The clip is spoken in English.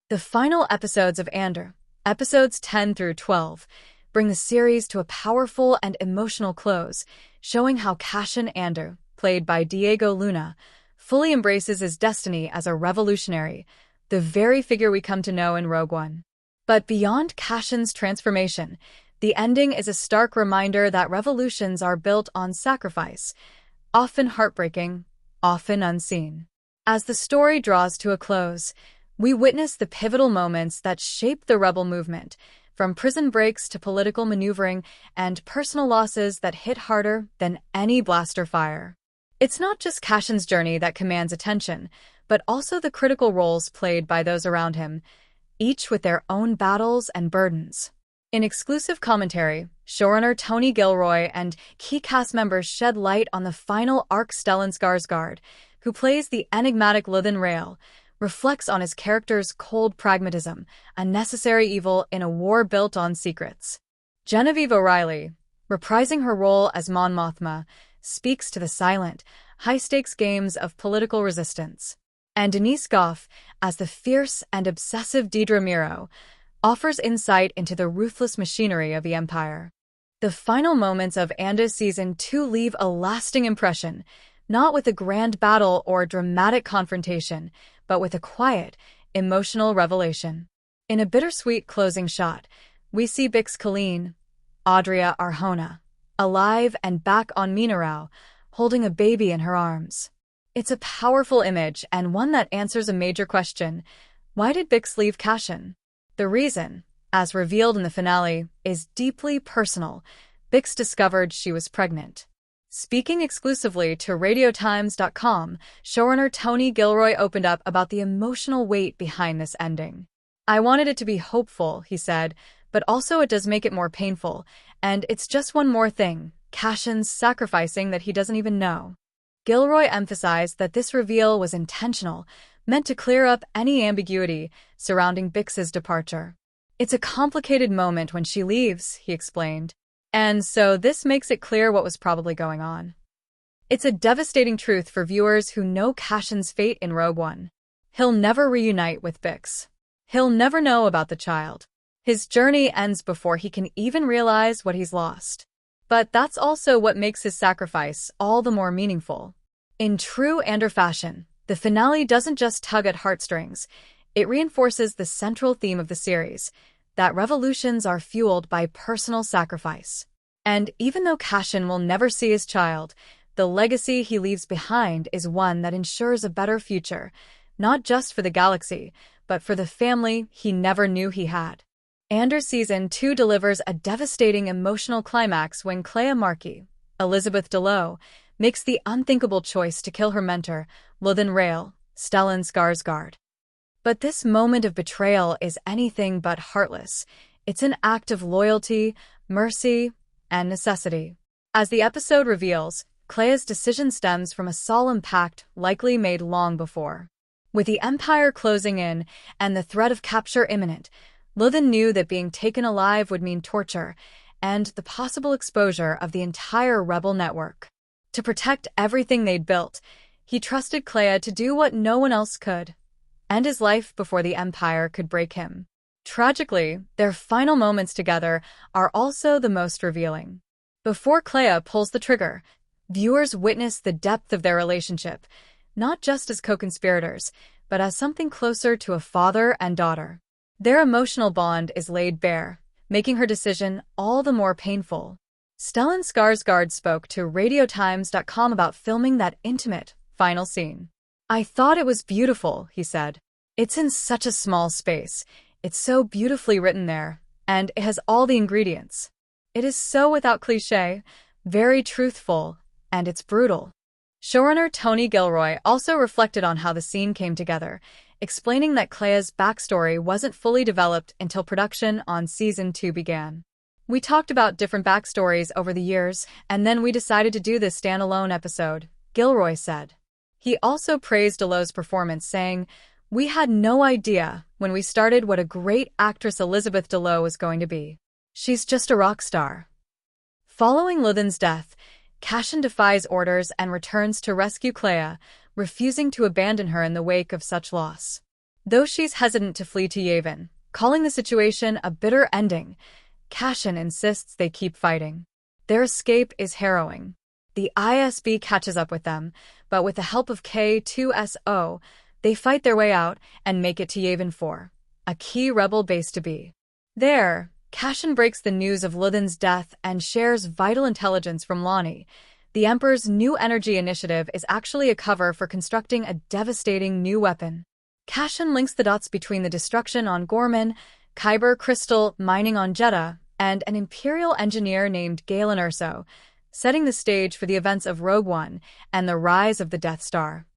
The final episodes of Andor, episodes 10 through 12, bring the series to a powerful and emotional close, showing how Cassian Andor, played by Diego Luna, fully embraces his destiny as a revolutionary, the very figure we come to know in Rogue One. But beyond Cassian's transformation, the ending is a stark reminder that revolutions are built on sacrifice, often heartbreaking, often unseen. As the story draws to a close, we witness the pivotal moments that shape the rebel movement, from prison breaks to political maneuvering and personal losses that hit harder than any blaster fire. It's not just Cassian's journey that commands attention, but also the critical roles played by those around him, each with their own battles and burdens. In exclusive commentary, showrunner Tony Gilroy and key cast members shed light on the final arc. Stellan Skarsgård, who plays the enigmatic Luthen Rael, reflects on his character's cold pragmatism, a necessary evil in a war built on secrets. Genevieve O'Reilly, reprising her role as Mon Mothma, speaks to the silent, high-stakes games of political resistance. And Denise Gough, as the fierce and obsessive Dedra Meero, offers insight into the ruthless machinery of the Empire. The final moments of Andor Season 2 leave a lasting impression, not with a grand battle or dramatic confrontation, but with a quiet, emotional revelation. In a bittersweet closing shot, we see Bix Caleen, Adria Arjona, alive and back on Minorau, holding a baby in her arms. It's a powerful image and one that answers a major question: why did Bix leave Cassian? The reason, as revealed in the finale, is deeply personal. Bix discovered she was pregnant. Speaking exclusively to RadioTimes.com, showrunner Tony Gilroy opened up about the emotional weight behind this ending. "I wanted it to be hopeful," he said, "but also it does make it more painful, and it's just one more thing, Cassian's sacrificing that he doesn't even know." Gilroy emphasized that this reveal was intentional, meant to clear up any ambiguity surrounding Bix's departure. "It's a complicated moment when she leaves," he explained. "And so this makes it clear what was probably going on. It's a devastating truth for viewers who know Cassian's fate in Rogue One. He'll never reunite with Bix. He'll never know about the child. His journey ends before he can even realize what he's lost. But that's also what makes his sacrifice all the more meaningful." In true Andor fashion, the finale doesn't just tug at heartstrings, it reinforces the central theme of the series, that revolutions are fueled by personal sacrifice. And even though Cassian will never see his child, the legacy he leaves behind is one that ensures a better future, not just for the galaxy, but for the family he never knew he had. Andor Season 2 delivers a devastating emotional climax when Clea Markey, Elizabeth Delo, makes the unthinkable choice to kill her mentor, Luthen Rael, Stellan Skarsgård. But this moment of betrayal is anything but heartless. It's an act of loyalty, mercy, and necessity. As the episode reveals, Clea's decision stems from a solemn pact likely made long before. With the Empire closing in and the threat of capture imminent, Luthen knew that being taken alive would mean torture and the possible exposure of the entire rebel network. To protect everything they'd built, he trusted Clea to do what no one else could: end his life before the Empire could break him. Tragically, their final moments together are also the most revealing. Before Clea pulls the trigger, viewers witness the depth of their relationship, not just as co-conspirators, but as something closer to a father and daughter. Their emotional bond is laid bare, making her decision all the more painful. Stellan Skarsgård spoke to RadioTimes.com about filming that intimate, final scene. "I thought it was beautiful," he said. "It's in such a small space. It's so beautifully written there, and it has all the ingredients. It is so without cliché, very truthful, and it's brutal." Showrunner Tony Gilroy also reflected on how the scene came together, explaining that Clea's backstory wasn't fully developed until production on Season 2 began. "We talked about different backstories over the years, and then we decided to do this standalone episode," Gilroy said. He also praised Delo's performance, saying, "We had no idea when we started what a great actress Elizabeth Delo was going to be. She's just a rock star." Following Luthen's death, Cassian defies orders and returns to rescue Clea, refusing to abandon her in the wake of such loss. Though she's hesitant to flee to Yavin, calling the situation a bitter ending, Cassian insists they keep fighting. Their escape is harrowing. The ISB catches up with them, but with the help of K2SO, they fight their way out and make it to Yavin 4, a key rebel base to be. There, Cassian breaks the news of Luthen's death and shares vital intelligence from Lonnie. The Emperor's new energy initiative is actually a cover for constructing a devastating new weapon. Cassian links the dots between the destruction on Gorman, Kyber crystal mining on Jeddah, and an Imperial engineer named Galen Erso, setting the stage for the events of Rogue One and the rise of the Death Star.